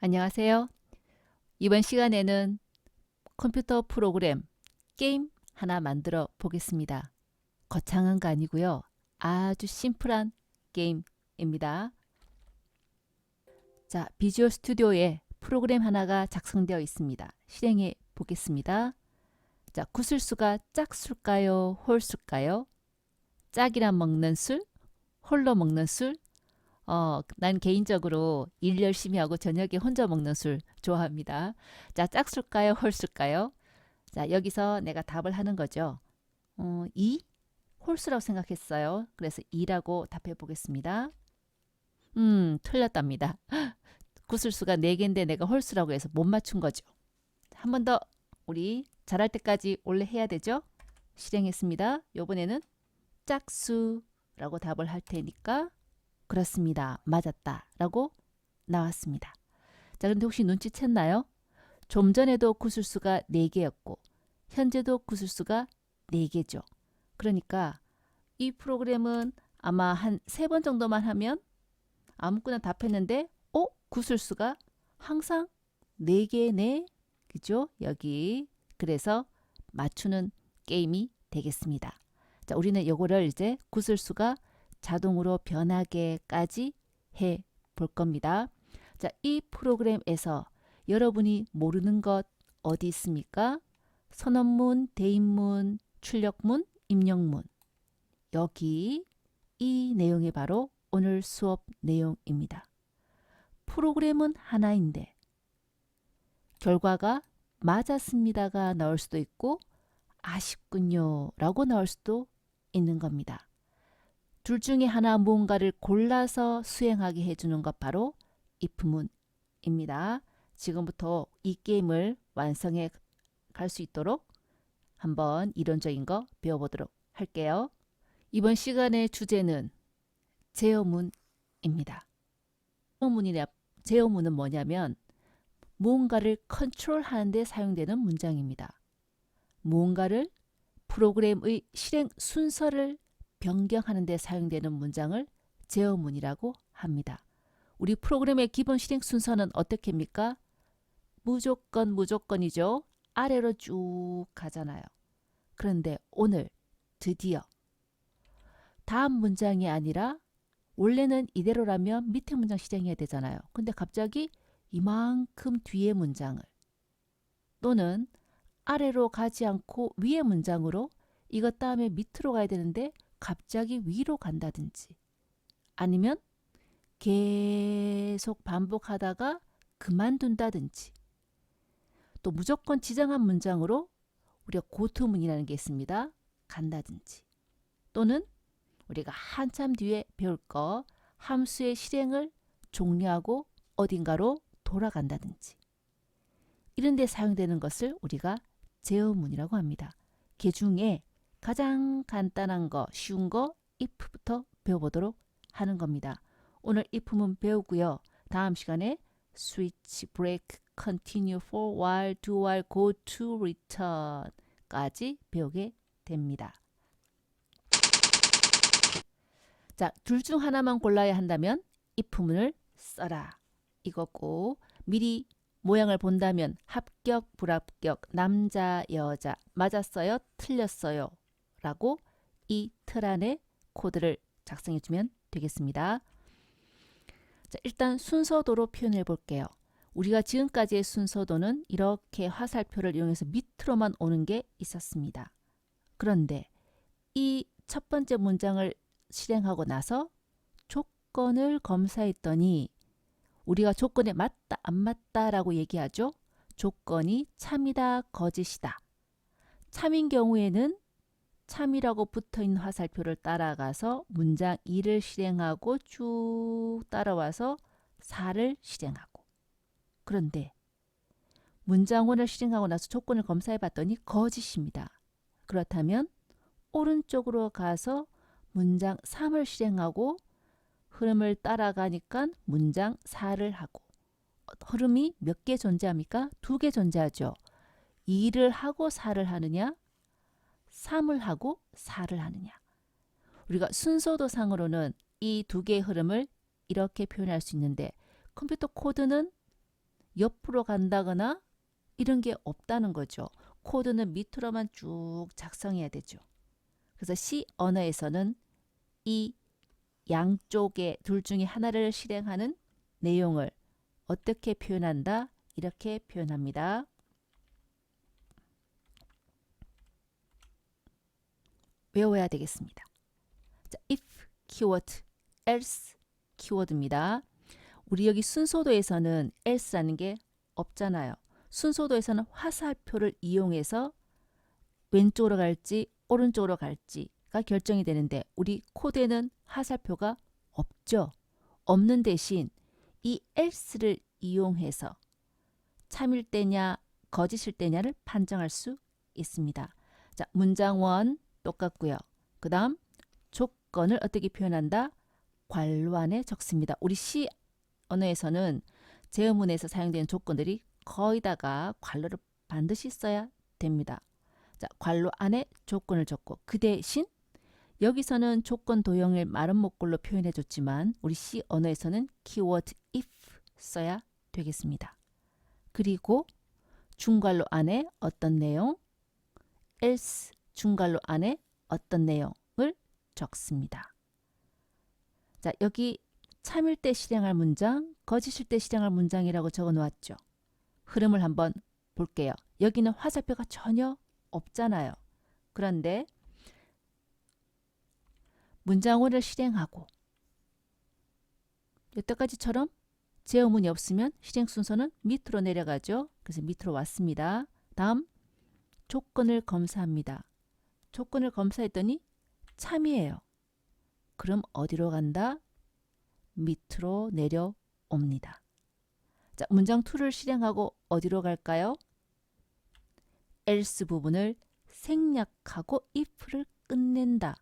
안녕하세요. 이번 시간에는 컴퓨터 프로그램, 게임 하나 만들어 보겠습니다. 거창한 거 아니고요. 아주 심플한 게임입니다. 자, 비주얼 스튜디오에 프로그램 하나가 작성되어 있습니다. 실행해 보겠습니다. 자, 구술수가 짝술까요? 홀술까요? 짝이란 먹는 술? 홀로 먹는 술? 난 개인적으로 일 열심히 하고 저녁에 혼자 먹는 술 좋아합니다. 자, 짝술까요? 홀술까요? 자, 여기서 내가 답을 하는 거죠. 2? 홀수라고 생각했어요. 그래서 2라고 답해 보겠습니다. 틀렸답니다. 구술수가 4개인데 내가 홀수라고 해서 못 맞춘 거죠. 한 번 더 우리 잘할 때까지 원래 해야 되죠? 실행했습니다. 요번에는 짝수라고 답을 할 테니까 그렇습니다. 맞았다. 라고 나왔습니다. 자, 그런데 혹시 눈치챘나요? 좀 전에도 구술수가 4개였고 현재도 구술수가 4개죠. 그러니까 이 프로그램은 아마 한 3번 정도만 하면 아무거나 답했는데 구술수가 항상 4개네. 그죠? 여기. 그래서 맞추는 게임이 되겠습니다. 자, 우리는 요거를 이제 구술수가 자동으로 변하게까지 해 볼 겁니다. 자, 이 프로그램에서 여러분이 모르는 것 어디 있습니까? 선언문, 대입문, 출력문, 입력문. 여기 이 내용이 바로 오늘 수업 내용입니다. 프로그램은 하나인데 결과가 맞았습니다가 나올 수도 있고 아쉽군요 라고 나올 수도 있는 겁니다. 둘 중에 하나 무언가를 골라서 수행하게 해주는 것 바로 if문입니다. 지금부터 이 게임을 완성해 갈 수 있도록 한번 이론적인 거 배워보도록 할게요. 이번 시간의 주제는 제어문입니다. 제어문은 뭐냐면 무언가를 컨트롤하는 데 사용되는 문장입니다. 무언가를 프로그램의 실행 순서를 변경하는 데 사용되는 문장을 제어문이라고 합니다. 우리 프로그램의 기본 실행 순서는 어떻게입니까? 무조건이죠. 아래로 쭉 가잖아요. 그런데 오늘 드디어 다음 문장이 아니라 원래는 이대로라면 밑에 문장 실행해야 되잖아요. 근데 갑자기 이만큼 뒤에 문장을 또는 아래로 가지 않고 위에 문장으로 이것 다음에 밑으로 가야 되는데 갑자기 위로 간다든지 아니면 계속 반복하다가 그만둔다든지 또 무조건 지정한 문장으로 우리가 고투문이라는 게 있습니다. 간다든지 또는 우리가 한참 뒤에 배울 거 함수의 실행을 종료하고 어딘가로 돌아간다든지 이런 데 사용되는 것을 우리가 제어문이라고 합니다. 그 중에 가장 간단한 거, 쉬운 거 if부터 배워보도록 하는 겁니다. 오늘 if문 배우고요. 다음 시간에 switch, break, continue, for while, do while, go to, return 까지 배우게 됩니다. 자, 둘 중 하나만 골라야 한다면 if문을 써라. 이거고 미리 모양을 본다면 합격, 불합격, 남자, 여자, 맞았어요, 틀렸어요 라고 이 틀 안에 코드를 작성해 주면 되겠습니다. 자, 일단 순서도로 표현해 볼게요. 우리가 지금까지의 순서도는 이렇게 화살표를 이용해서 밑으로만 오는 게 있었습니다. 그런데 이 첫 번째 문장을 실행하고 나서 조건을 검사했더니 우리가 조건에 맞다 안 맞다 라고 얘기하죠. 조건이 참이다 거짓이다. 참인 경우에는 참이라고 붙어있는 화살표를 따라가서 문장 2를 실행하고 쭉 따라와서 4를 실행하고 그런데 문장 1을 실행하고 나서 조건을 검사해 봤더니 거짓입니다. 그렇다면 오른쪽으로 가서 문장 3을 실행하고 흐름을 따라가니까 문장 4를 하고 흐름이 몇 개 존재합니까? 2개 존재하죠. 2를 하고 4를 하느냐 3을 하고 4를 하느냐 우리가 순서도상으로는 이 두 개의 흐름을 이렇게 표현할 수 있는데 컴퓨터 코드는 옆으로 간다거나 이런 게 없다는 거죠. 코드는 밑으로만 쭉 작성해야 되죠. 그래서 C 언어에서는 이 양쪽의 둘 중에 하나를 실행하는 내용을 어떻게 표현한다? 이렇게 표현합니다. 외워야 되겠습니다. 자, if 키워드, else 키워드입니다. 우리 여기 순서도에서는 else라는 게 없잖아요. 순서도에서는 화살표를 이용해서 왼쪽으로 갈지 오른쪽으로 갈지가 결정이 되는데 우리 코드에는 화살표가 없죠. 없는 대신 이 else를 이용해서 참일 때냐 거짓일 때냐를 판정할 수 있습니다. 자, 문장 1 똑같고요. 그 다음 조건을 어떻게 표현한다? 괄호 안에 적습니다. 우리 C 언어에서는 제어문에서 사용되는 조건들이 거의 다가 괄호를 반드시 써야 됩니다. 자, 괄호 안에 조건을 적고 그 대신 여기서는 조건 도형을 마른 목골로 표현해 줬지만 우리 C 언어에서는 키워드 if 써야 되겠습니다. 그리고 중괄호 안에 어떤 내용, else 중괄호 안에 어떤 내용을 적습니다. 자, 여기 참일 때 실행할 문장, 거짓일 때 실행할 문장이라고 적어 놓았죠. 흐름을 한번 볼게요. 여기는 화살표가 전혀 없잖아요. 그런데 문장원을 실행하고 여태까지처럼 제어문이 없으면 실행 순서는 밑으로 내려가죠. 그래서 밑으로 왔습니다. 다음 조건을 검사합니다. 조건을 검사했더니 참이에요. 그럼 어디로 간다? 밑으로 내려옵니다. 자, 문장 2를 실행하고 어디로 갈까요? else 부분을 생략하고 if를 끝낸다.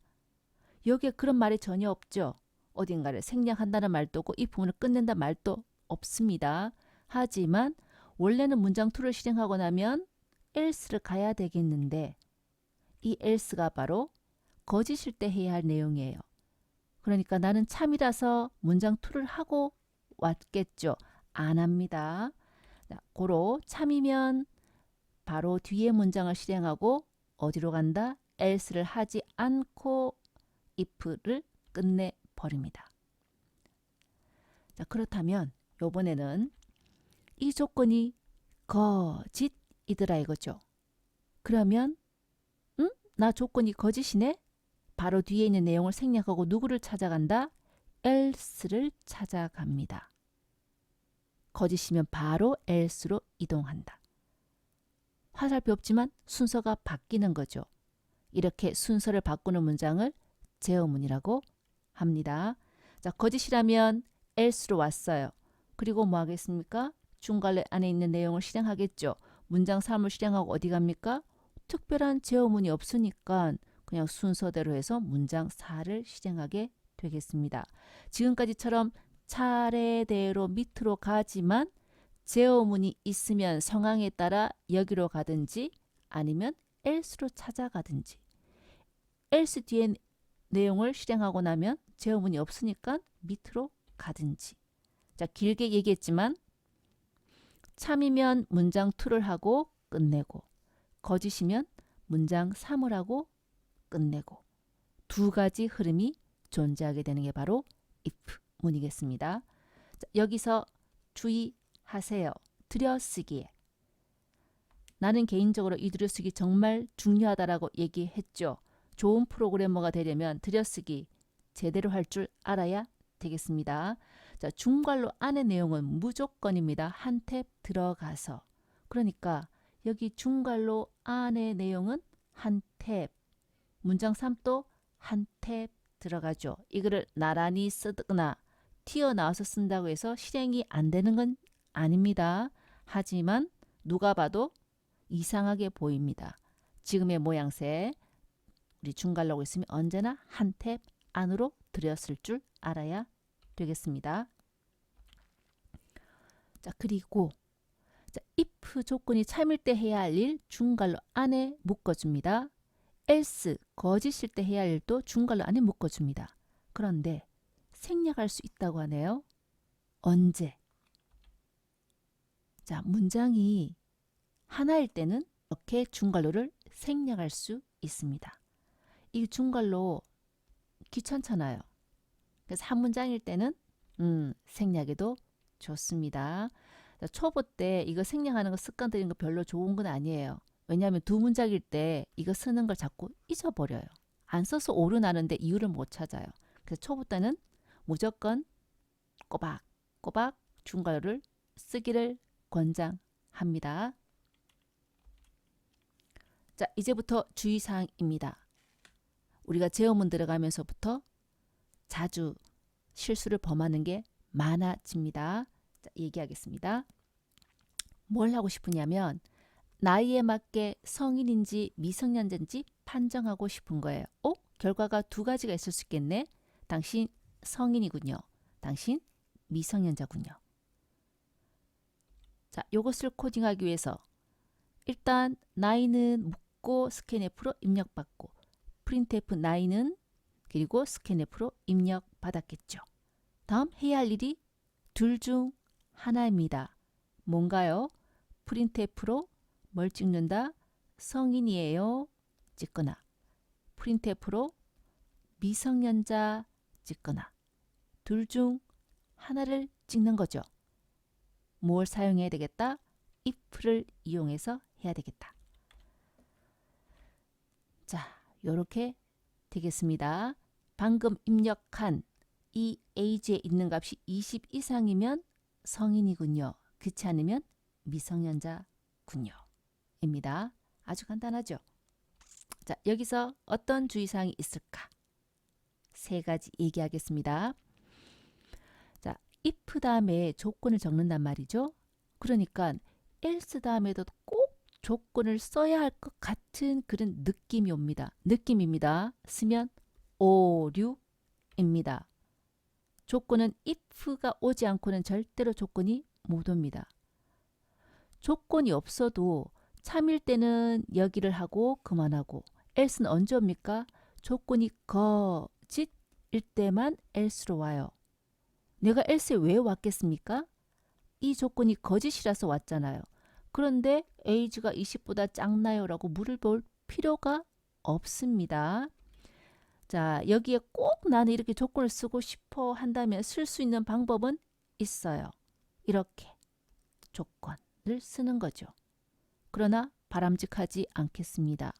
여기에 그런 말이 전혀 없죠. 어딘가를 생략한다는 말도 없고 if 부분을 끝낸다 말도 없습니다. 하지만 원래는 문장 2를 실행하고 나면 else를 가야 되겠는데 이 else가 바로 거짓일 때 해야 할 내용이에요. 그러니까 나는 참이라서 문장 2를 하고 왔겠죠. 안 합니다. 고로 참이면 바로 뒤에 문장을 실행하고 어디로 간다? else를 하지 않고 if를 끝내버립니다. 자, 그렇다면 이번에는 이 조건이 거짓이더라 이거죠. 그러면 나 조건이 거짓이네? 바로 뒤에 있는 내용을 생략하고 누구를 찾아간다? else를 찾아갑니다. 거짓이면 바로 else로 이동한다. 화살표 없지만 순서가 바뀌는 거죠. 이렇게 순서를 바꾸는 문장을 제어문이라고 합니다. 자, 거짓이라면 else로 왔어요. 그리고 뭐 하겠습니까? 중괄호 안에 있는 내용을 실행하겠죠. 문장 3을 실행하고 어디 갑니까? 특별한 제어문이 없으니까 그냥 순서대로 해서 문장 4를 실행하게 되겠습니다. 지금까지처럼 차례대로 밑으로 가지만 제어문이 있으면 상황에 따라 여기로 가든지 아니면 else로 찾아가든지 else 뒤에 내용을 실행하고 나면 제어문이 없으니까 밑으로 가든지. 자, 길게 얘기했지만 참이면 문장 2를 하고 끝내고 거짓이면 문장 3을 하고 끝내고 두 가지 흐름이 존재하게 되는 게 바로 if 문이겠습니다. 자, 여기서 주의하세요. 들여쓰기에. 나는 개인적으로 이 들여쓰기 정말 중요하다라고 얘기했죠. 좋은 프로그래머가 되려면 들여쓰기 제대로 할 줄 알아야 되겠습니다. 자, 중괄호 안의 내용은 무조건입니다. 한 탭 들어가서. 그러니까 여기 중괄호 안의 내용은 한 탭. 문장 3도 한 탭 들어가죠. 이거를 나란히 쓰거나 튀어나와서 쓴다고 해서 실행이 안 되는 건 아닙니다. 하지만 누가 봐도 이상하게 보입니다. 지금의 모양새 우리 중괄호가 있으면 언제나 한 탭 안으로 들였을 줄 알아야 되겠습니다. 자, 그리고 자, if 조건이 참일 때 해야 할 일 중괄호 안에 묶어줍니다. else 거짓일 때 해야 할 일도 중괄호 안에 묶어줍니다. 그런데 생략할 수 있다고 하네요. 언제? 자, 문장이 하나일 때는 이렇게 준관로를 생략할 수 있습니다. 이 준관로 귀찮잖아요. 그래서 한 문장일 때는 생략해도 좋습니다. 자, 초보 때 이거 생략하는 거 습관 들이는 거 별로 좋은 건 아니에요. 왜냐하면 두 문장일 때 이거 쓰는 걸 자꾸 잊어버려요. 안 써서 오류 나는데 이유를 못 찾아요. 그래서 초보 때는 무조건 꼬박꼬박 준관로를 쓰기를 권장합니다. 자, 이제부터 주의사항입니다. 우리가 제어문 들어가면서부터 자주 실수를 범하는 게 많아집니다. 자, 얘기하겠습니다. 뭘 하고 싶으냐면 나이에 맞게 성인인지 미성년자인지 판정하고 싶은 거예요. 결과가 두 가지가 있을 수 있겠네. 당신 성인이군요. 당신 미성년자군요. 자, 요것을 코딩하기 위해서 일단 나이는 묻고 스캔F로 입력받고 프린트F 나이는 그리고 스캔F로 입력받았겠죠. 다음 해야 할 일이 둘 중 하나입니다. 뭔가요? 프린트F로 뭘 찍는다? 성인이에요. 찍거나 프린트F로 미성년자 찍거나 둘 중 하나를 찍는 거죠. 뭘 사용해야 되겠다? if를 이용해서 해야 되겠다. 자, 요렇게 되겠습니다. 방금 입력한 이 age에 있는 값이 20 이상이면 성인이군요. 그렇지 않으면 미성년자군요. 입니다. 아주 간단하죠? 자, 여기서 어떤 주의사항이 있을까? 세 가지 얘기하겠습니다. 자, if 다음에 조건을 적는단 말이죠. 그러니까 else 다음에도 꼭 조건을 써야 할 것 같은 그런 느낌이 옵니다. 느낌입니다. 쓰면 오류입니다. 조건은 if가 오지 않고는 절대로 조건이 못 옵니다. 조건이 없어도 참일 때는 여기를 하고 그만하고 else는 언제 옵니까? 조건이 거짓일 때만 else로 와요. 내가 else에 왜 왔겠습니까? 이 조건이 거짓이라서 왔잖아요. 그런데 age가 20보다 작나요? 라고 물어볼 필요가 없습니다. 자, 여기에 꼭 나는 이렇게 조건을 쓰고 싶어 한다면 쓸 수 있는 방법은 있어요. 이렇게 조건을 쓰는 거죠. 그러나 바람직하지 않겠습니다.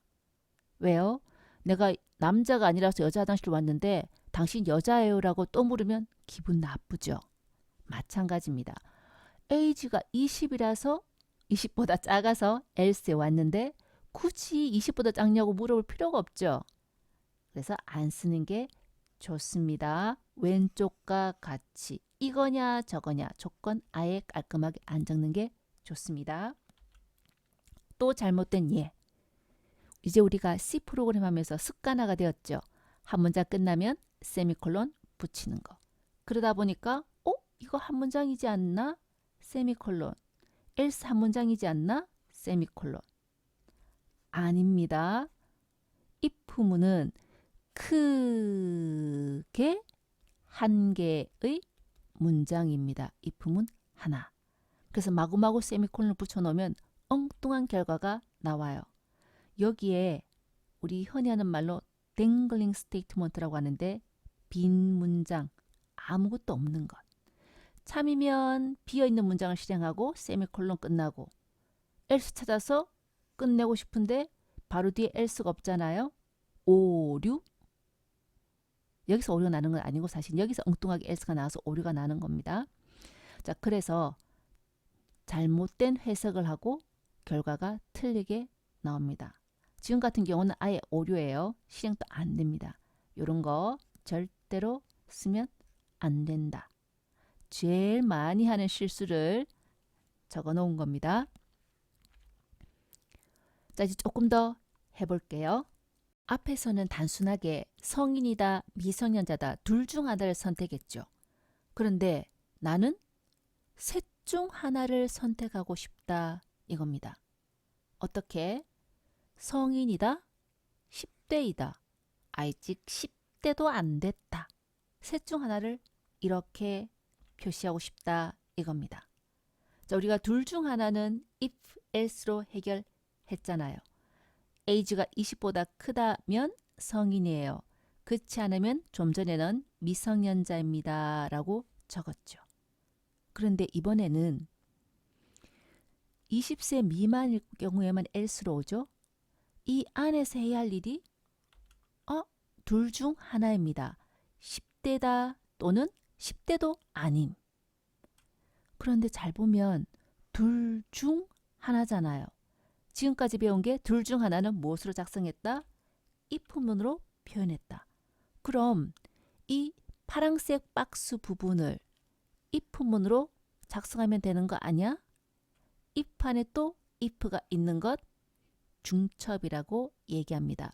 왜요? 내가 남자가 아니라서 여자 화장실 왔는데 당신 여자예요? 라고 또 물으면 기분 나쁘죠. 마찬가지입니다. age가 20이라서 20보다 작아서 else에 왔는데 굳이 20보다 작냐고 물어볼 필요가 없죠. 그래서 안 쓰는 게 좋습니다. 왼쪽과 같이 이거냐 저거냐 조건 아예 깔끔하게 안 적는 게 좋습니다. 또 잘못된 예. 이제 우리가 C 프로그램 하면서 습관화가 되었죠. 한 문장 끝나면 세미콜론 붙이는 거. 그러다 보니까 이거 한 문장이지 않나? 세미콜론. else 한 문장이지 않나? 세미콜론. 아닙니다. if문은 크게 한 개의 문장입니다. if문 하나. 그래서 마구마구 세미콜론을 붙여놓으면 엉뚱한 결과가 나와요. 여기에 우리 흔히 하는 말로 댕글링 스테이트먼트라고 하는데 빈 문장, 아무것도 없는 것. 참이면 비어있는 문장을 실행하고 세미콜론 끝나고 else 찾아서 끝내고 싶은데 바로 뒤에 else가 없잖아요. 오류. 여기서 오류가 나는 건 아니고 사실 여기서 엉뚱하게 else가 나와서 오류가 나는 겁니다. 자, 그래서 잘못된 해석을 하고 결과가 틀리게 나옵니다. 지금 같은 경우는 아예 오류예요. 실행도 안 됩니다. 이런 거 절대로 쓰면 안 된다. 제일 많이 하는 실수를 적어 놓은 겁니다. 자, 이제 조금 더 해볼게요. 앞에서는 단순하게 성인이다, 미성년자다 둘 중 하나를 선택했죠. 그런데 나는 셋 중 하나를 선택하고 싶다 이겁니다. 어떻게? 성인이다, 10대이다, 아직 10대도 안 됐다. 셋 중 하나를 이렇게 표시하고 싶다 이겁니다. 자, 우리가 둘 중 하나는 if, else로 해결했잖아요. age가 20보다 크다면 성인이에요. 그렇지 않으면 좀 전에는 미성년자입니다. 라고 적었죠. 그런데 이번에는 20세 미만일 경우에만 else로 오죠. 이 안에서 해야 할 일이 둘 중 하나입니다. 10대다 또는 10대도 아님. 그런데 잘 보면 둘 중 하나잖아요. 지금까지 배운 게 둘 중 하나는 무엇으로 작성했다? if문으로 표현했다. 그럼 이 파란색 박스 부분을 if문으로 작성하면 되는 거 아니야? if 안에 또 if가 있는 것 중첩이라고 얘기합니다.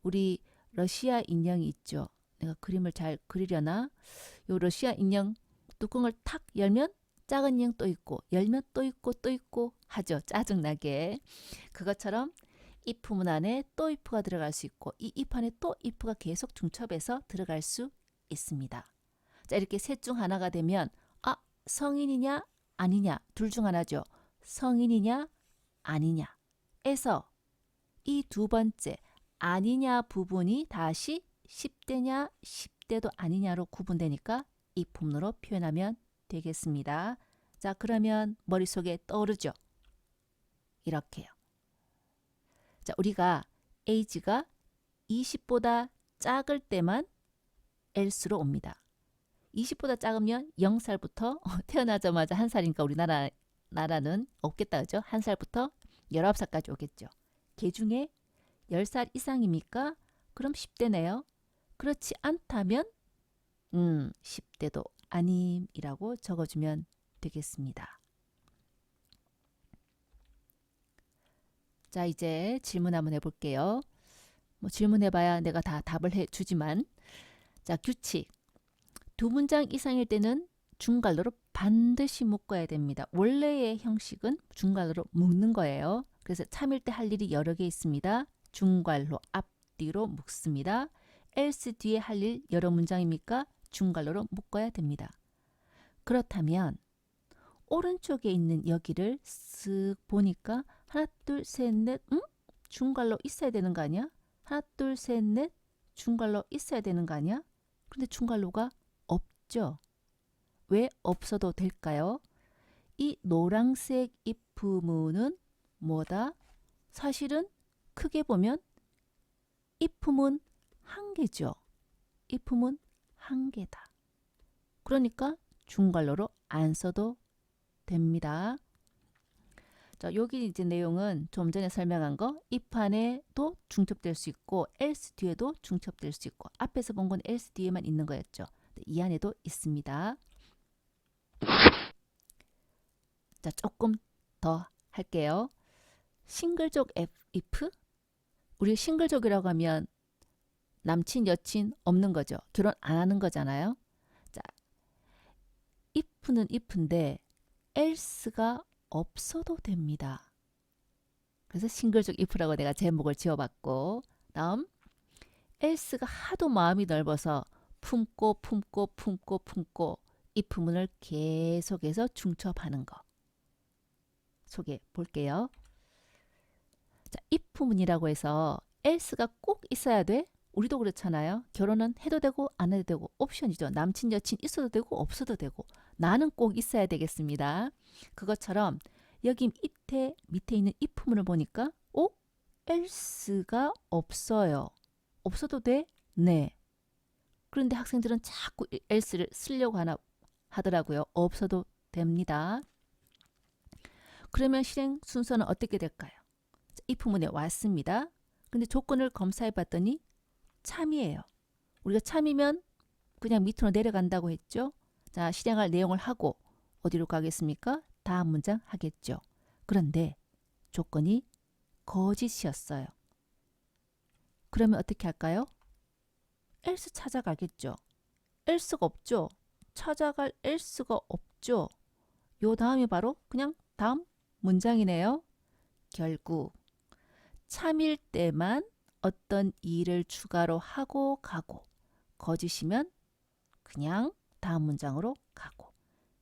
우리 러시아 인형이 있죠. 내가 그림을 잘 그리려나? 요 러시아 인형 뚜껑을 탁 열면 작은 인형 또 있고 열면 또 있고 또 있고 하죠. 짜증나게. 그것처럼 if문 안에 또 if가 들어갈 수 있고 이 if 안에 또 if가 계속 중첩해서 들어갈 수 있습니다. 자, 이렇게 셋 중 하나가 되면 성인이냐 아니냐 둘 중 하나죠. 성인이냐 아니냐 에서 이 두 번째 아니냐 부분이 다시 10대냐 10대도 아니냐로 구분되니까 if문으로 표현하면 되겠습니다. 자, 그러면 머릿속에 떠오르죠. 이렇게요. 자, 우리가 age가 20보다 작을 때만 else로 옵니다. 20보다 작으면 0살부터 태어나자마자 1살이니까 우리나라는 없겠다. 그죠? 1살부터 19살까지 오겠죠. 그 중에 10살 이상입니까? 그럼 10대네요. 그렇지 않다면 10대도 아님이라고 적어주면 되겠습니다. 자, 이제 질문 한번 해볼게요. 뭐 질문해봐야 내가 다 답을 해주지만 자, 규칙. 두 문장 이상일 때는 중괄호로 반드시 묶어야 됩니다. 원래의 형식은 중괄호로 묶는 거예요. 그래서 참일 때 할 일이 여러 개 있습니다. 중괄호 앞뒤로 묶습니다. else 뒤에 할 일 여러 문장입니까? 중괄호로 묶어야 됩니다. 그렇다면 오른쪽에 있는 여기를 쓱 보니까 하나 둘 셋 넷 중괄호 있어야 되는 거 아니야? 하나 둘 셋 넷 중괄호 있어야 되는 거 아니야? 그런데 중괄호가 없죠. 왜 없어도 될까요? 이 노란색 if문은 뭐다? 사실은 크게 보면 if문 한 개죠. if문 한 개다. 그러니까 중괄호로 안 써도 됩니다. 자, 여기 이제 내용은 좀 전에 설명한 거 if 안에도 중첩될 수 있고 else 뒤에도 중첩될 수 있고 앞에서 본 건 else 뒤에만 있는 거였죠. 이 안에도 있습니다. 자, 조금 더 할게요. 싱글족 if? 우리 싱글족이라고 하면 남친, 여친 없는 거죠. 결혼 안 하는 거잖아요. 자, if는 if인데 else가 없어도 됩니다. 그래서 싱글족 if라고 내가 제목을 지어봤고 다음 else가 하도 마음이 넓어서 품고 if문을 계속해서 중첩하는 거 소개해 볼게요. 자, if문이라고 해서 else가 꼭 있어야 돼? 우리도 그렇잖아요. 결혼은 해도 되고 안 해도 되고 옵션이죠. 남친 여친 있어도 되고 없어도 되고 나는 꼭 있어야 되겠습니다. 그것처럼 여기 밑에 있는 if문을 보니까 else가 없어요. 없어도 돼? 네. 그런데 학생들은 자꾸 else를 쓰려고 하더라고요. 없어도 됩니다. 그러면 실행 순서는 어떻게 될까요? if문에 왔습니다. 근데 조건을 검사해 봤더니 참이에요. 우리가 참이면 그냥 밑으로 내려간다고 했죠. 자, 실행할 내용을 하고 어디로 가겠습니까? 다음 문장 하겠죠. 그런데 조건이 거짓이었어요. 그러면 어떻게 할까요? else 찾아가겠죠. else가 없죠. 찾아갈 else가 없죠. 요 다음이 바로 그냥 다음 문장이네요. 결국 참일 때만 어떤 일을 추가로 하고 가고 거짓이면 그냥 다음 문장으로 가고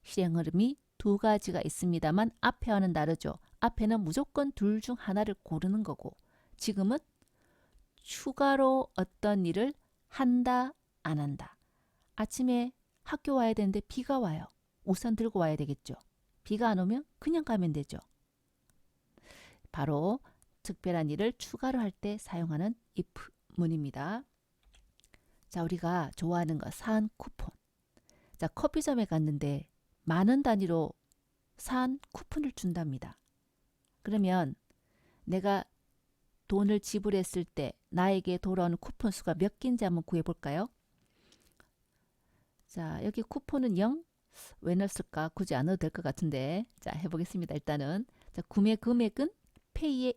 실행 흐름이 두 가지가 있습니다만 앞에와는 다르죠. 앞에는 무조건 둘 중 하나를 고르는 거고 지금은 추가로 어떤 일을 한다, 안 한다. 아침에 학교 와야 되는데 비가 와요. 우산 들고 와야 되겠죠. 비가 안 오면 그냥 가면 되죠. 바로 특별한 일을 추가로 할 때 사용하는 if 문입니다. 자, 우리가 좋아하는 거 사은 쿠폰. 자, 커피점에 갔는데 만원 단위로 사은 쿠폰을 준답니다. 그러면 내가 돈을 지불했을 때 나에게 돌아오는 쿠폰 수가 몇 개인지 한번 구해볼까요? 자, 여기 쿠폰은 0. 왜 넣었을까? 굳이 안 넣어도 될 것 같은데. 자, 해보겠습니다. 일단은 자, 구매 금액은 페이에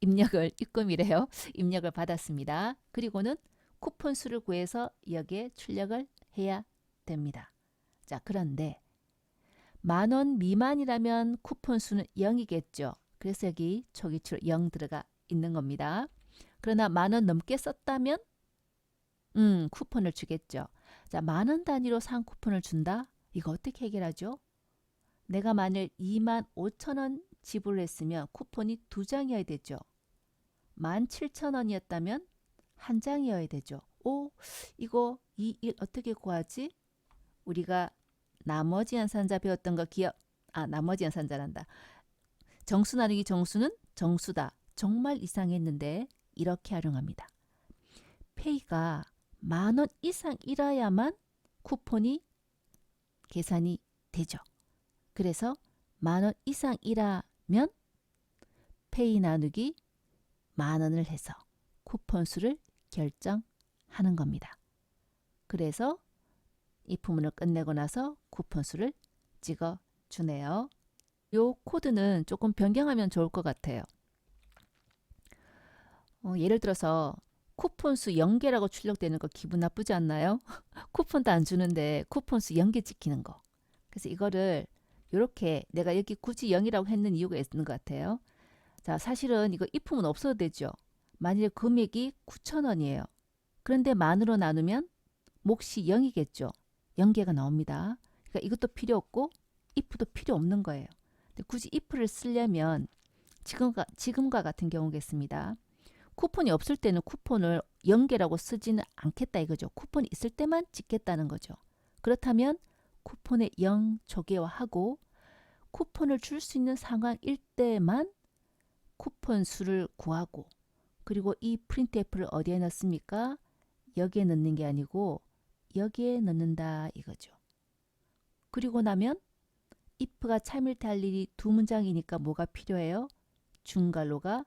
입금이래요. 입력을 받았습니다. 그리고는 쿠폰 수를 구해서 여기에 출력을 해야 됩니다. 자, 그런데 만원 미만이라면 쿠폰 수는 0이겠죠. 그래서 여기 초기출 0 들어가 있는 겁니다. 그러나 만원 넘게 썼다면 쿠폰을 주겠죠. 자, 만원 단위로 산 쿠폰을 준다? 이거 어떻게 해결하죠? 내가 만일 25,000원 지불을 했으면 쿠폰이 2장이어야 되죠. 17,000원이었다면 1장이어야 되죠. 오, 이거 이 일 어떻게 구하지? 우리가 나머지 연산자 배웠던 거 나머지 연산자란다. 정수 나누기 정수는 정수다. 정말 이상했는데 이렇게 활용합니다. 페이가 만원 이상이라야만 쿠폰이 계산이 되죠. 그래서 만원 이상이라면 페이 나누기 만원을 해서 쿠폰 수를 결정하는 겁니다. 그래서 if문을 끝내고 나서 쿠폰 수를 찍어 주네요. 요 코드는 조금 변경하면 좋을 것 같아요. 예를 들어서 쿠폰 수 0개라고 출력되는 거 기분 나쁘지 않나요? 쿠폰도 안 주는데 쿠폰 수 0개 찍히는 거. 그래서 이거를 이렇게 내가 여기 굳이 0이라고 했는 이유가 있는 것 같아요. 자, 사실은 이거 if문 없어도 되죠. 만일에 금액이 9,000원이에요. 그런데 만으로 나누면 몫이 0이겠죠. 0개가 나옵니다. 그러니까 이것도 필요 없고 if도 필요 없는 거예요. 근데 굳이 if를 쓰려면 지금과 같은 경우겠습니다. 쿠폰이 없을 때는 쿠폰을 0개라고 쓰지는 않겠다 이거죠. 쿠폰이 있을 때만 찍겠다는 거죠. 그렇다면 쿠폰의 0 초기화하고 쿠폰을 줄 수 있는 상황일 때만 쿠폰 수를 구하고 그리고 이 printf를 어디에 넣습니까? 여기에 넣는 게 아니고 여기에 넣는다 이거죠. 그리고 나면 if가 참일때 할 일이 두 문장이니까 뭐가 필요해요? 중괄호가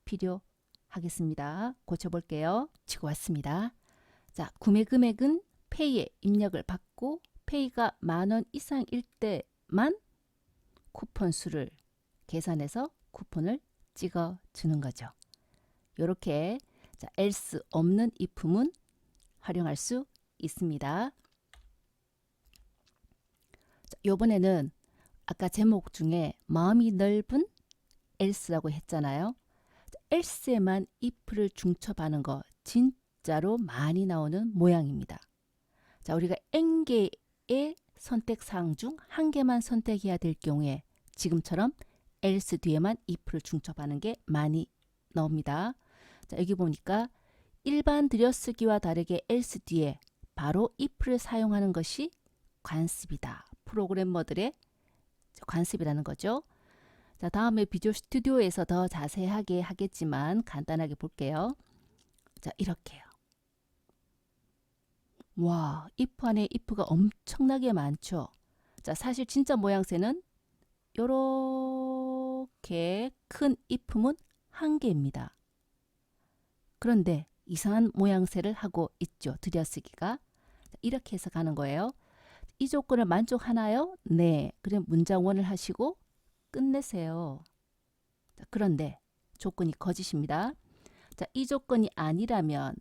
필요하겠습니다. 고쳐볼게요. 치고 왔습니다. 자, 구매 금액은 페이에 입력을 받고 페이가 만원 이상일 때만 쿠폰 수를 계산해서 쿠폰을 찍어 주는 거죠. 이렇게 else 없는 if문 활용할 수 있습니다. 이번에는 아까 제목 중에 마음이 넓은 else라고 했잖아요. else에만 if를 중첩하는 거 진짜로 많이 나오는 모양입니다. 자, 우리가 n개의 선택사항 중 한 개만 선택해야 될 경우에 지금처럼 else 뒤에만 if를 중첩하는 게 많이 나옵니다. 자, 여기 보니까 일반 들여쓰기와 다르게 else 뒤에 바로 if를 사용하는 것이 관습이다. 프로그래머들의 관습이라는 거죠. 자, 다음에 비주얼 스튜디오에서 더 자세하게 하겠지만 간단하게 볼게요. 자, 이렇게요. 와, if 안에 if가 엄청나게 많죠. 자, 사실 진짜 모양새는 요렇게 큰 if문 한 개입니다. 그런데 이상한 모양새를 하고 있죠. 들여쓰기가. 이렇게 해서 가는 거예요. 이 조건을 만족하나요? 네. 그럼 문장 원을 하시고 끝내세요. 자, 그런데 조건이 거짓입니다. 자, 이 조건이 아니라면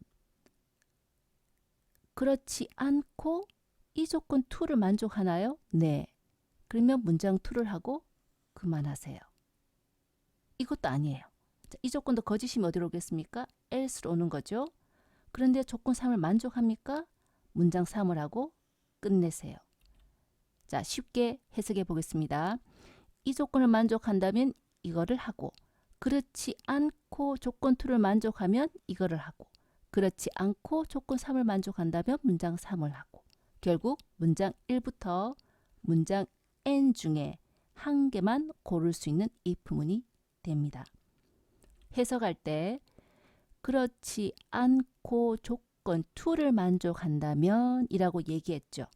그렇지 않고 이 조건 2를 만족하나요? 네. 그러면 문장 2를 하고 그만하세요. 이것도 아니에요. 자, 이 조건도 거짓이면 어디로 오겠습니까? else로 오는 거죠. 그런데 조건 3을 만족합니까? 문장 3을 하고 끝내세요. 자, 쉽게 해석해 보겠습니다. 이 조건을 만족한다면 이거를 하고, 그렇지 않고 조건 2를 만족하면 이거를 하고, 그렇지 않고 조건 3을 만족한다면 문장 3을 하고, 결국 문장 1부터 문장 N 중에 한 개만 고를 수 있는 if문이 됩니다. 해석할 때 그렇지 않고 조건 2를 만족한다면 이라고 얘기했죠.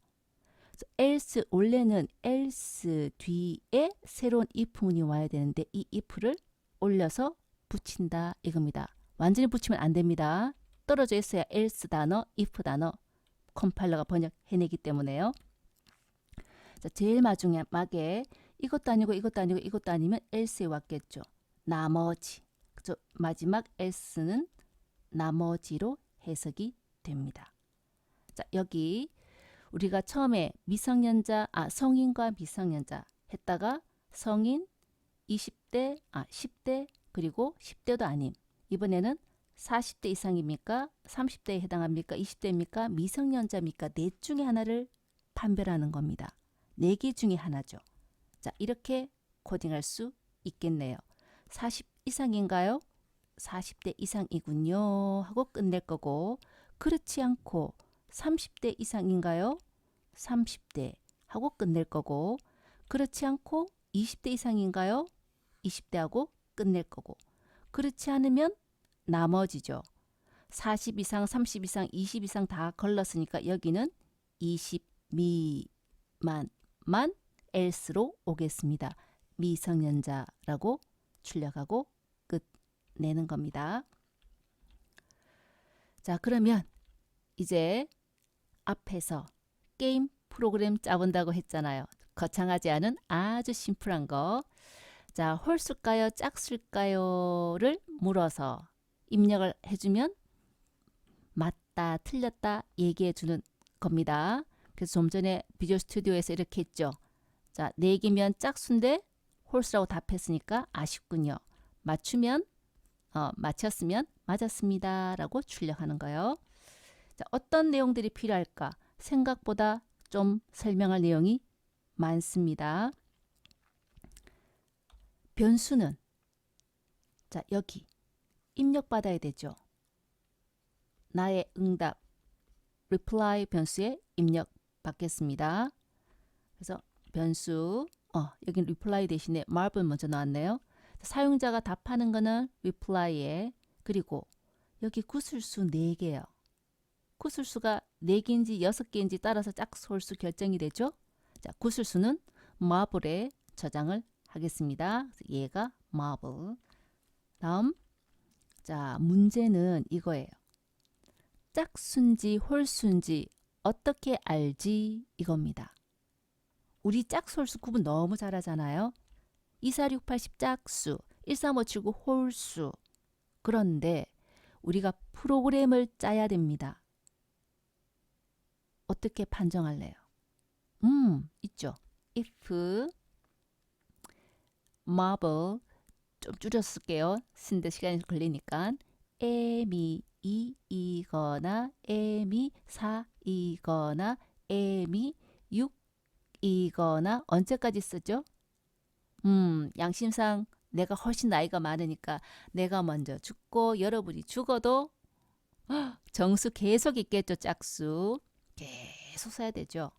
else, 원래는 else 뒤에 새로운 if문이 와야 되는데 이 if를 올려서 붙인다 이겁니다. 완전히 붙이면 안 됩니다. 떨어져 있어야 else 단어, if 단어 컴파일러가 번역해내기 때문에요. 자, 제일 마지막에 이것도 아니고 이것도 아니고 이것도 아니면 else에 왔겠죠. 나머지. 그죠? 마지막 else는 나머지로 해석이 됩니다. 자, 여기 우리가 처음에 성인과 미성년자 했다가 성인 20대, 10대 그리고 10대도 아님. 이번에는 40대 이상입니까? 30대에 해당합니까? 20대입니까? 미성년자입니까? 넷 중에 하나를 판별하는 겁니다. 4개 중에 하나죠. 자, 이렇게 코딩할 수 있겠네요. 40 이상인가요? 40대 이상이군요 하고 끝낼 거고, 그렇지 않고 30대 이상인가요? 30대 하고 끝낼 거고, 그렇지 않고 20대 이상인가요? 20대 하고 끝낼 거고, 그렇지 않으면 나머지죠. 40 이상, 30 이상, 20 이상 다 걸렀으니까 여기는 20 미만만 else로 오겠습니다. 미성년자라고 출력하고 끝내는 겁니다. 자, 그러면 이제 앞에서 게임 프로그램 짜본다고 했잖아요. 거창하지 않은 아주 심플한 거. 자, 홀수일까요? 짝수일까요?를 물어서 입력을 해주면 맞다, 틀렸다 얘기해 주는 겁니다. 그래서 좀 전에 비주얼 스튜디오에서 이렇게 했죠. 자, 4개면 짝수인데 홀수라고 답했으니까 아쉽군요. 맞췄으면 맞았습니다 라고 출력하는 거예요. 자, 어떤 내용들이 필요할까? 생각보다 좀 설명할 내용이 많습니다. 변수는 자, 여기 입력받아야 되죠. 나의 응답 reply 변수에 입력받겠습니다. 그래서 변수 여긴 reply 대신에 marble 먼저 나왔네요. 사용자가 답하는 거는 reply에, 그리고 여기 구술수 4개예요. 구술수가 4개인지 6개인지 따라서 짝수 홀수 결정이 되죠. 자, 구술수는 marble에 저장을 하겠습니다. 그래서 얘가 marble. 다음, 자, 문제는 이거예요. 짝수인지 홀수인지 어떻게 알지? 이겁니다. 우리 짝수 홀수 구분 너무 잘하잖아요. 24680 짝수, 13579 홀수. 그런데 우리가 프로그램을 짜야 됩니다. 어떻게 판정할래요? 있죠. if marble 좀 줄였을게요. 쓰는데 시간이 걸리니까 m이 2이거나 m이 4이거나 m이 6이거나 언제까지 쓰죠? 양심상 내가 훨씬 나이가 많으니까 내가 먼저 죽고 여러분이 죽어도 정수 계속 있겠죠. 짝수 계속 써야 되죠.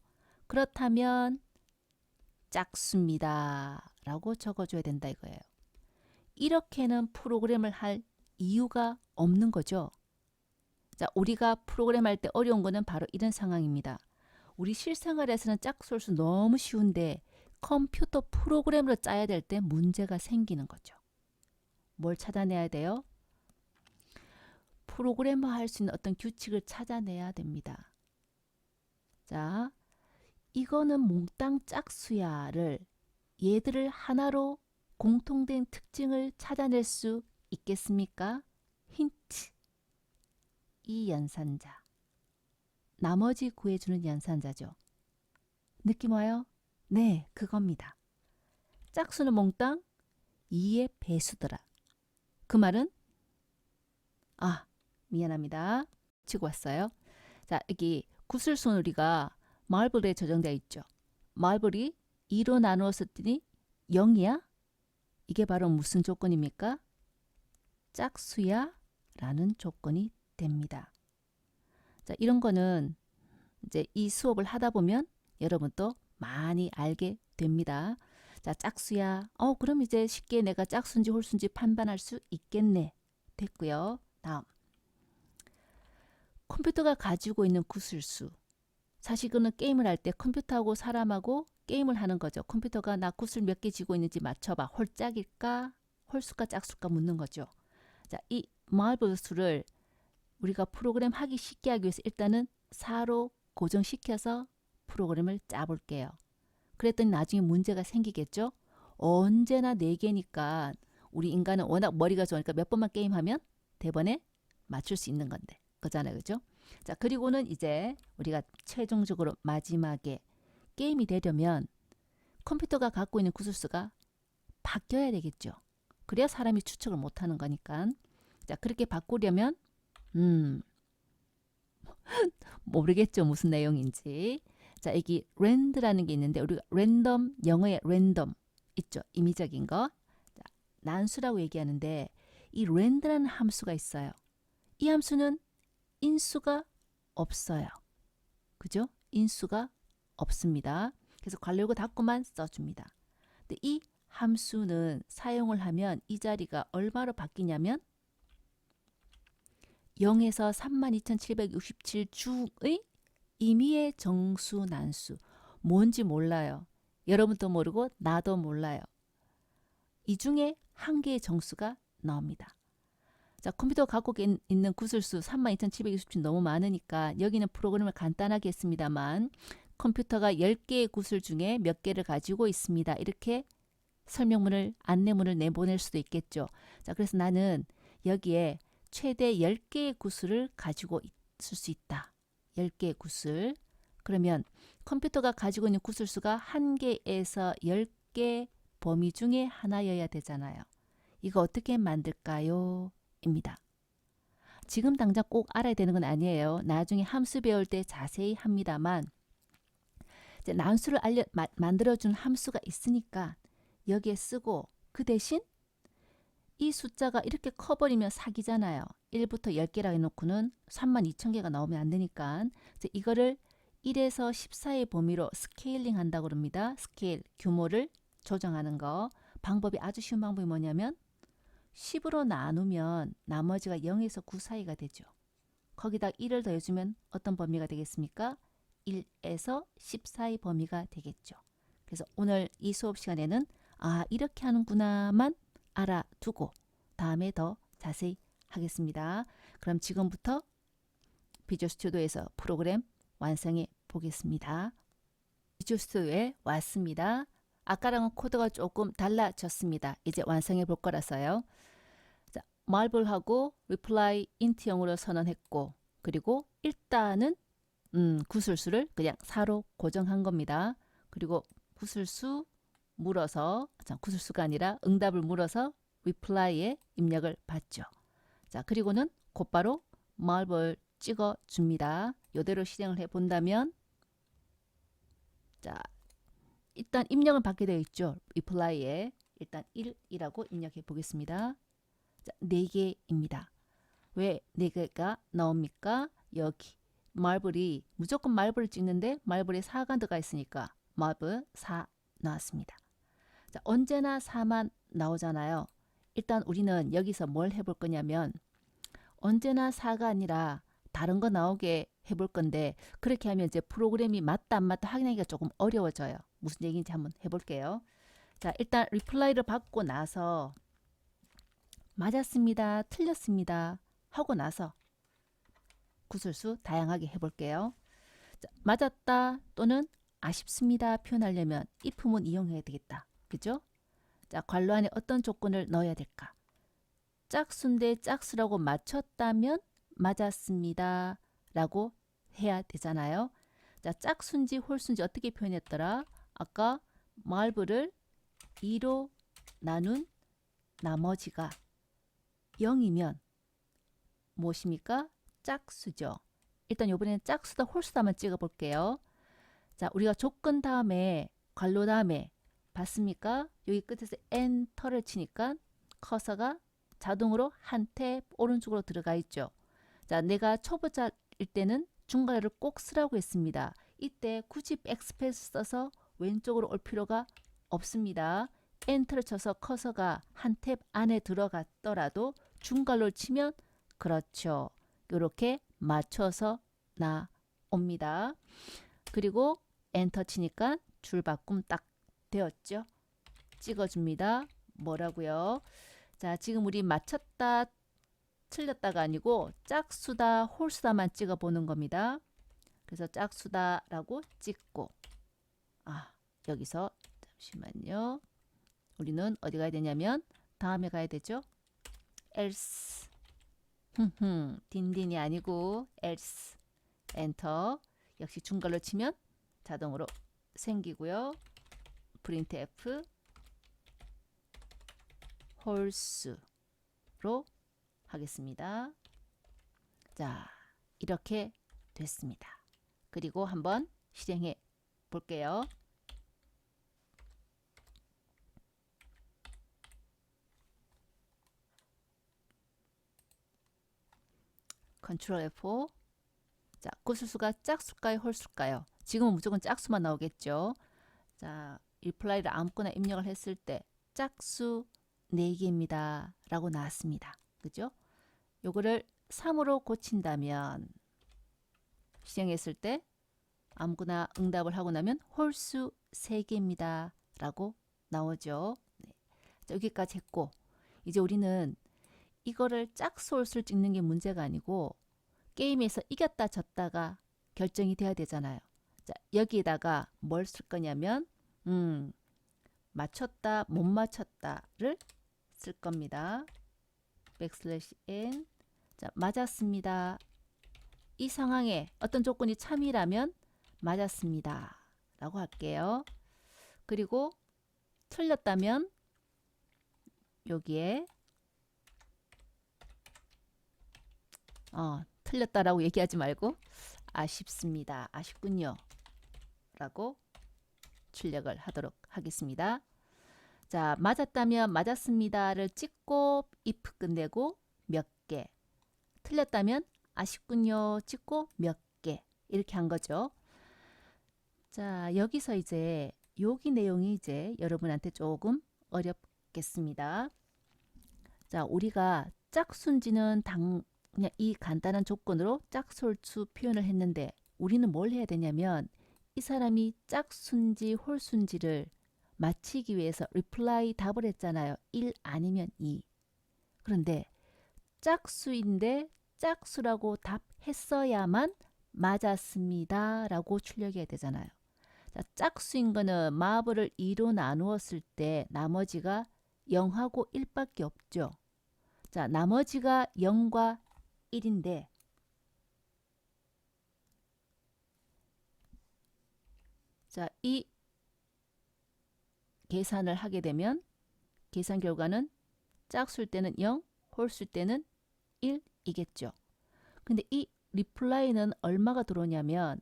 그렇다면 짝수입니다 라고 적어줘야 된다 이거예요. 이렇게는 프로그램을 할 이유가 없는 거죠. 자, 우리가 프로그램 할 때 어려운 거는 바로 이런 상황입니다. 우리 실생활에서는 짝수 홀수 너무 쉬운데 컴퓨터 프로그램으로 짜야 될 때 문제가 생기는 거죠. 뭘 찾아내야 돼요? 프로그래머할 수 있는 어떤 규칙을 찾아내야 됩니다. 자, 이거는 몽땅 짝수야를 얘들을 하나로 공통된 특징을 찾아낼 수 있겠습니까? 힌트. 이 연산자. 나머지 구해주는 연산자죠. 느낌 와요? 네, 그겁니다. 짝수는 몽땅 2의 배수더라. 그 말은 미안합니다. 치고 왔어요. 자, 여기 구술수는 우리가 마블에 저장되어 있죠. 말블이 2로 나누었더니 0이야? 이게 바로 무슨 조건입니까? 짝수야? 라는 조건이 됩니다. 자, 이런 거는 이제 이 수업을 하다 보면 여러분도 많이 알게 됩니다. 자, 짝수야. 그럼 이제 쉽게 내가 짝수인지 홀수인지 판단할 수 있겠네. 됐고요. 다음. 컴퓨터가 가지고 있는 구술수. 사실 그는 게임을 할 때 컴퓨터하고 사람하고 게임을 하는 거죠. 컴퓨터가 나 구슬 몇 개 쥐고 있는지 맞춰봐. 홀짝일까? 홀수가 짝수가 묻는 거죠. 자, 이 마블 수를 우리가 프로그램 하기 쉽게 하기 위해서 일단은 4로 고정시켜서 프로그램을 짜볼게요. 그랬더니 나중에 문제가 생기겠죠. 언제나 4개니까 우리 인간은 워낙 머리가 좋으니까 몇 번만 게임하면 대번에 맞출 수 있는 건데 그잖아요. 그죠? 자, 그리고는 이제 우리가 최종적으로 마지막에 게임이 되려면 컴퓨터가 갖고 있는 구술수가 바뀌어야 되겠죠. 그래야 사람이 추측을 못하는 거니까. 자, 그렇게 바꾸려면 모르겠죠. 무슨 내용인지. 자, 여기 랜드라는 게 있는데 우리가 랜덤, 영어의 랜덤 있죠. 임의적인 거. 자, 난수라고 얘기하는데 이 랜드라는 함수가 있어요. 이 함수는 인수가 없어요. 그죠? 인수가 없습니다. 그래서 괄호열고 닫고만 써줍니다. 근데 이 함수는 사용을 하면 이 자리가 얼마로 바뀌냐면 0에서 32,767 중의 임의의 정수 난수. 뭔지 몰라요. 여러분도 모르고 나도 몰라요. 이 중에 한 개의 정수가 나옵니다. 자, 컴퓨터가 갖고 있는 구술수 32,767 너무 많으니까 여기는 프로그램을 간단하게 했습니다만 컴퓨터가 10개의 구술 중에 몇 개를 가지고 있습니다. 이렇게 설명문을, 안내문을 내보낼 수도 있겠죠. 자, 그래서 나는 여기에 최대 10개의 구술을 가지고 있을 수 있다. 10개의 구술. 그러면 컴퓨터가 가지고 있는 구술수가 1개에서 10개 범위 중에 하나여야 되잖아요. 이거 어떻게 만들까요? 입니다. 지금 당장 꼭 알아야 되는 건 아니에요. 나중에 함수 배울 때 자세히 합니다만 이제 난수를 만들어주는 함수가 있으니까 여기에 쓰고 그 대신 이 숫자가 이렇게 커버리면 사기잖아요. 1부터 10개라 해놓고는 32,000개가 나오면 안 되니까 이거를 1에서 14의 범위로 스케일링 한다고 그럽니다. 스케일, 규모를 조정하는 거. 방법이 아주 쉬운 방법이 뭐냐면 10으로 나누면 나머지가 0에서 9 사이가 되죠. 거기다 1을 더해주면 어떤 범위가 되겠습니까? 1에서 10 사이 범위가 되겠죠. 그래서 오늘 이 수업 시간에는 이렇게 하는구나만 알아두고 다음에 더 자세히 하겠습니다. 그럼 지금부터 비주얼 스튜디오에서 프로그램 완성해 보겠습니다. 비주얼 스튜디오에 왔습니다. 아까랑은 코드가 조금 달라졌습니다. 이제 완성해 볼 거라서요. 자, marvel하고 reply int형으로 선언했고 그리고 일단은 구술수를 그냥 4로 고정한 겁니다. 그리고 구술수 물어서 구술수가 아니라 응답을 물어서 reply에 입력을 받죠. 자, 그리고는 곧바로 marvel 찍어 줍니다. 이대로 실행을 해 본다면 자, 일단 입력을 받게 되어 있죠. reply에 일단 1이라고 입력해 보겠습니다. 자, 4개입니다. 왜 4개가 나옵니까? 여기 marvel이 무조건 marvel을 찍는데 marvel에 4가 들어가 있으니까 marvel 4 나왔습니다. 자, 언제나 4만 나오잖아요. 일단 우리는 여기서 뭘 해볼 거냐면 언제나 4가 아니라 다른 거 나오게 해볼 건데 그렇게 하면 이제 프로그램이 맞다 안 맞다 확인하기가 조금 어려워져요. 무슨 얘기인지 한번 해볼게요. 자, 일단 리플라이를 받고 나서 맞았습니다, 틀렸습니다 하고 나서 구술수 다양하게 해볼게요. 자, 맞았다 또는 아쉽습니다 표현하려면 if문 이용해야 되겠다. 그죠? 자, 괄호 안에 어떤 조건을 넣어야 될까? 짝수인데 짝수라고 맞췄다면 맞았습니다 라고 해야 되잖아요. 자, 짝수인지 홀수인지 어떻게 표현했더라? 아까 marvel을 2로 나눈 나머지가 0이면 무엇입니까? 짝수죠. 일단 이번에는 짝수다 홀수다만 찍어 볼게요. 자, 우리가 조건 다음에 괄호 다음에 봤습니까? 여기 끝에서 엔터를 치니까 커서가 자동으로 한 탭 오른쪽으로 들어가 있죠. 자, 내가 초보자일 때는 중괄호를 꼭 쓰라고 했습니다. 이때 굳이 백스페이스 써서 왼쪽으로 올 필요가 없습니다. 엔터를 쳐서 커서가 한 탭 안에 들어갔더라도 중괄호를 치면 그렇죠. 이렇게 맞춰서 나옵니다. 그리고 엔터 치니까 줄 바꿈 딱 되었죠. 찍어줍니다. 뭐라고요? 자, 지금 우리 맞췄다 틀렸다가 아니고 짝수다 홀수다만 찍어 보는 겁니다. 그래서 짝수다라고 찍고, 여기서 잠시만요. 우리는 어디 가야 되냐면 다음에 가야 되죠. else. 딘딘이 아니고 else. 엔터. 역시 중괄호 치면 자동으로 생기고요. printf 홀수로 하겠습니다. 자, 이렇게 됐습니다. 그리고 한번 실행해 볼게요. 컨트롤 F4. 자, 구술수가 짝수일까요? 홀수일까요? 지금은 무조건 짝수만 나오겠죠. 자, reply를 아무거나 입력을 했을 때 짝수 4개입니다. 라고 나왔습니다. 그죠? 요거를 3으로 고친다면 실행했을 때 아무거나 응답을 하고 나면 홀수 3개입니다. 라고 나오죠. 네. 자, 여기까지 했고 이제 우리는 이거를 짝수 홀수를 찍는 게 문제가 아니고 게임에서 이겼다 졌다가 결정이 돼야 되잖아요. 자, 여기에다가 뭘 쓸 거냐면 맞췄다 못 맞췄다를 쓸 겁니다. 백슬래시 n. 자, 맞았습니다. 이 상황에 어떤 조건이 참이라면 맞았습니다. 라고 할게요. 그리고 틀렸다면 여기에 틀렸다라고 얘기하지 말고 아쉽습니다. 아쉽군요. 라고 출력을 하도록 하겠습니다. 자, 맞았다면 맞았습니다를 찍고 if 끝내고 몇 개. 틀렸다면 아쉽군요 찍고 몇 개. 이렇게 한 거죠. 자, 여기서 이제 여기 내용이 이제 여러분한테 조금 어렵겠습니다. 자, 우리가 짝수인지는 그냥 이 간단한 조건으로 짝수홀수 표현을 했는데 우리는 뭘 해야 되냐면 이 사람이 짝수인지 홀수인지를 맞히기 위해서 reply 답을 했잖아요. 1 아니면 2. 그런데 짝수인데 짝수라고 답했어야만 맞았습니다. 라고 출력해야 되잖아요. 자, 짝수인 거는 마블을 2로 나누었을 때 나머지가 0하고 1밖에 없죠. 자, 나머지가 0과 1인데 자, 이 계산을 하게 되면 계산 결과는 짝수일 때는 0, 홀수일 때는 1이겠죠. 근데 이 리플라이는 얼마가 들어오냐면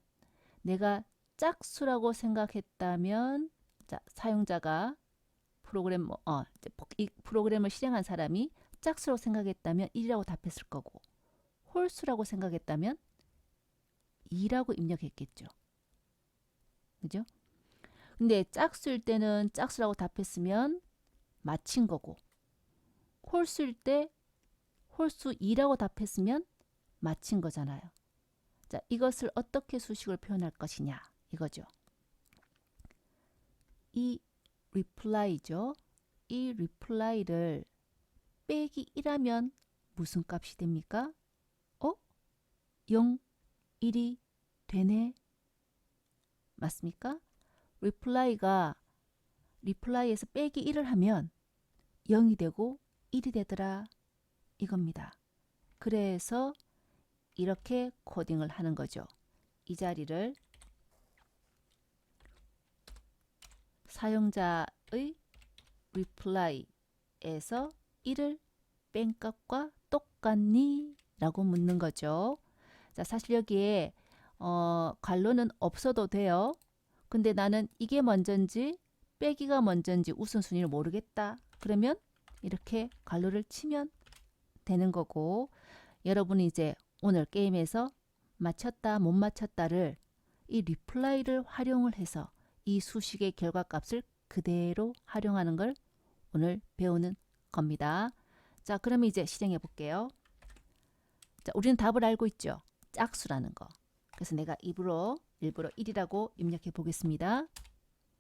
내가 짝수라고 생각했다면 자, 사용자가 이 프로그램을 실행한 사람이 짝수라고 생각했다면 1이라고 답했을 거고 홀수라고 생각했다면 2라고 입력했겠죠. 그죠? 근데 짝수일 때는 짝수라고 답했으면 맞힌 거고 홀수일 때 홀수 2라고 답했으면 맞힌 거잖아요. 자, 이것을 어떻게 수식을 표현할 것이냐 이거죠. 이 reply죠. 이 reply를 빼기 1하면 무슨 값이 됩니까? 0, 1이 되네. 맞습니까? reply에서 빼기 1을 하면 0이 되고 1이 되더라. 이겁니다. 그래서 이렇게 코딩을 하는 거죠. 이 자리를 사용자의 reply에서 1을 뺀 값과 똑같니? 라고 묻는 거죠. 자, 사실 여기에 괄호는 없어도 돼요. 근데 나는 이게 먼저인지 빼기가 먼저인지 우선순위를 모르겠다. 그러면 이렇게 괄호를 치면 되는 거고, 여러분이 이제 오늘 게임에서 맞췄다 못 맞췄다를 이 리플라이를 활용을 해서 이 수식의 결과값을 그대로 활용하는 걸 오늘 배우는 겁니다. 자, 그러면 이제 실행해 볼게요. 자, 우리는 답을 알고 있죠. 짝수라는 거. 그래서 내가 일부러 1이라고 입력해 보겠습니다.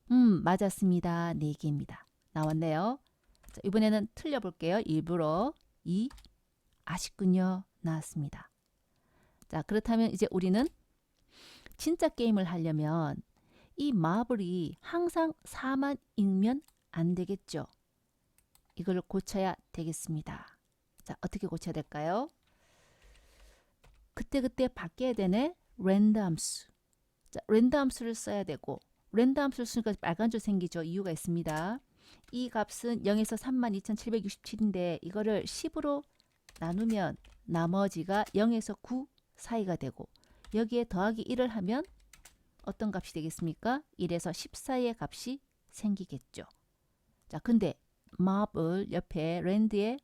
맞았습니다. 4개입니다. 나왔네요. 자, 이번에는 틀려 볼게요. 일부러 2. 아쉽군요. 나왔습니다. 자, 그렇다면 이제 우리는 진짜 게임을 하려면 이 마블이 항상 4만 읽면 안 되겠죠. 이걸 고쳐야 되겠습니다. 자, 어떻게 고쳐야 될까요? 그때그때 바뀌어야 되네. 랜덤 함수. 자, 랜덤 함수를 써야 되고, 랜덤 함수를 쓰니까 빨간 줄 생기죠. 이유가 있습니다. 이 값은 0에서 32,767인데 이거를 10으로 나누면 나머지가 0에서 9 사이가 되고, 여기에 더하기 1을 하면 어떤 값이 되겠습니까? 1에서 10 사이의 값이 생기겠죠. 자, 근데 마블 옆에 랜드에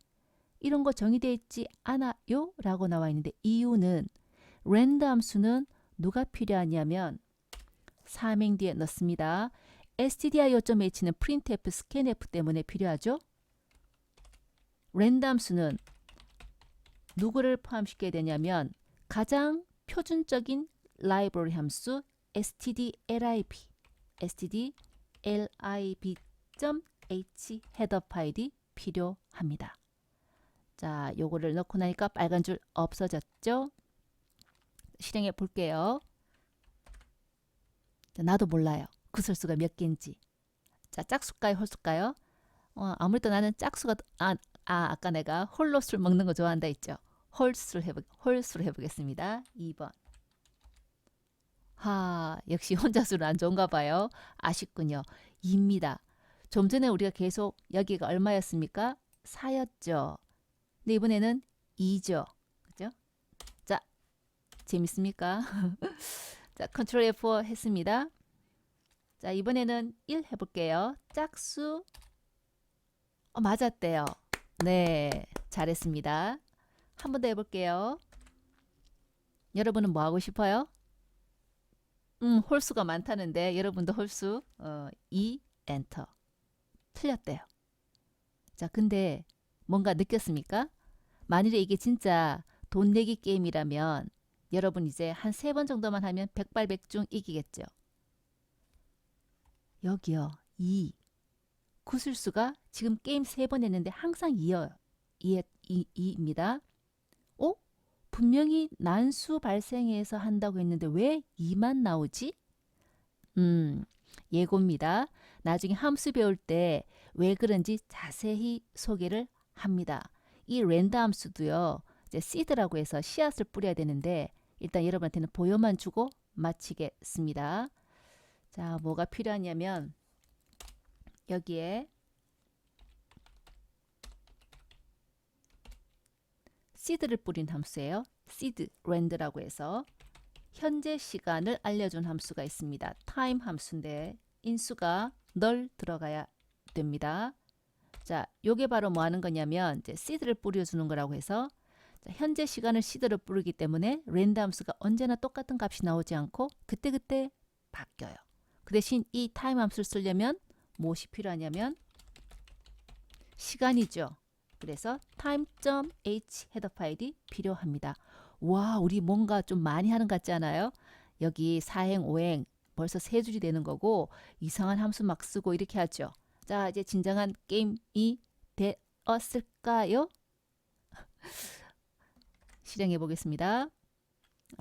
이런 거 정의되어 있지 않아요? 라고 나와 있는데, 이유는 랜덤 함수는 누가 필요하냐면 3행 뒤에 넣습니다. stdio.h는 printf, scanf 때문에 필요하죠. 랜덤 함수는 누구를 포함시켜야 되냐면 가장 표준적인 라이브러리 함수 stdlib, stdlib.h 헤더 파일이 필요합니다. 자, 요거를 넣고 나니까 빨간 줄 없어졌죠? 실행해 볼게요. 자, 나도 몰라요. 구설수가 몇 개인지. 자, 짝수일까요? 홀수일까요? 아무래도 나는 짝수가, 아까 내가 홀로 술 먹는 거 좋아한다 했죠. 홀수로 해보겠습니다. 2번. 역시 혼자 술은 안 좋은가 봐요. 아쉽군요. 2입니다. 좀 전에 우리가 계속 여기가 얼마였습니까? 4였죠. 근데 이번에는 2죠. 그죠? 자, 재밌습니까? 자, 컨트롤 F4 했습니다. 자, 이번에는 1 해볼게요. 짝수. 맞았대요. 네, 잘했습니다. 한 번 더 해볼게요. 여러분은 뭐 하고 싶어요? 홀수가 많다는데 여러분도 홀수 2 엔터. 틀렸대요. 자, 근데 뭔가 느꼈습니까? 만일에 이게 진짜 돈 내기 게임이라면 여러분 이제 한 3번 정도만 하면 백발백중 이기겠죠. 여기요. 2. 구술수가 지금 게임 3번 했는데 항상 2요. 2입니다. 분명히 난수 발생해서 한다고 했는데 왜 2만 나오지? 예고입니다. 나중에 함수 배울 때 왜 그런지 자세히 소개를 합니다. 이 랜덤 함수도요. 이제 seed라고 해서 씨앗을 뿌려야 되는데 일단 여러분한테는 보여만 주고 마치겠습니다. 자, 뭐가 필요하냐면 여기에 seed를 뿌린 함수예요. seed rand라고 해서 현재 시간을 알려준 함수가 있습니다. time 함수인데 인수가 널 들어가야 됩니다. 자, 요게 바로 뭐 하는 거냐면 이제 seed를 뿌려주는 거라고 해서 자, 현재 시간을 seed를 뿌리기 때문에 랜덤 함수가 언제나 똑같은 값이 나오지 않고 그때그때 바뀌어요. 그 대신 이 time 함수를 쓰려면 무엇이 필요하냐면 시간이죠. 그래서 time.h 헤더 파일이 필요합니다. 와, 우리 뭔가 좀 많이 하는 것 같지 않아요? 여기 4행, 5행 벌써 3줄이 되는 거고 이상한 함수 막 쓰고 이렇게 하죠. 자, 이제 진정한 게임이 되었을까요? 실행해 보겠습니다.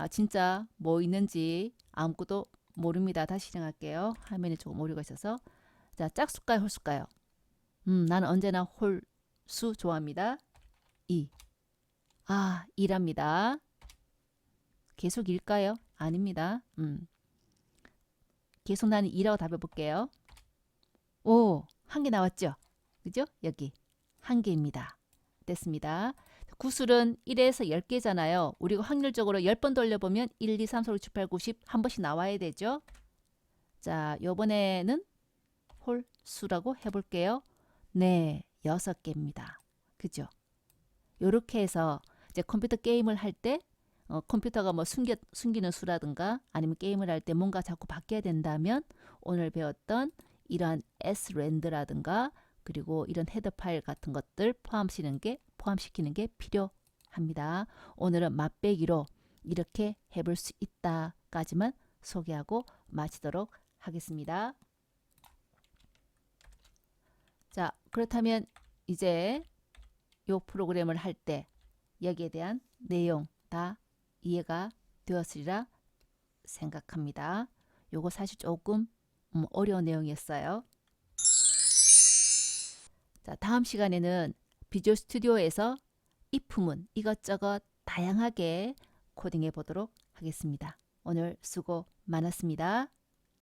진짜 뭐 있는지 아무것도 모릅니다. 다시 실행할게요. 화면이 조금 오류가 있어서. 자, 짝수일까요? 홀수일까요? 나는 언제나 홀수 좋아합니다. 2. 2랍니다. 계속 일까요? 아닙니다. 계속 나는 2라고 답해 볼게요. 오, 한 개 나왔죠? 그죠? 여기 한 개입니다. 됐습니다. 구술은 1에서 10개잖아요. 우리가 확률적으로 10번 돌려보면 1, 2, 3, 4, 5, 6, 7, 8, 9, 10 한 번씩 나와야 되죠. 자, 요번에는 홀수라고 해볼게요. 네, 6개입니다. 그죠? 요렇게 해서 이제 컴퓨터 게임을 할 때 컴퓨터가 뭐 숨기는 수라든가 아니면 게임을 할 때 뭔가 자꾸 바뀌어야 된다면 오늘 배웠던 이러한 srand라든가 그리고 이런 헤더 파일 같은 것들 포함시키는 게 필요합니다. 오늘은 맛배기로 이렇게 해볼 수 있다까지만 소개하고 마치도록 하겠습니다. 자, 그렇다면 이제 요 프로그램을 할 때 여기에 대한 내용 다 이해가 되었으리라 생각합니다. 요거 사실 조금 어려운 내용이었어요. 자, 다음 시간에는 비주얼 스튜디오에서 if문 이것저것 다양하게 코딩해 보도록 하겠습니다. 오늘 수고 많았습니다.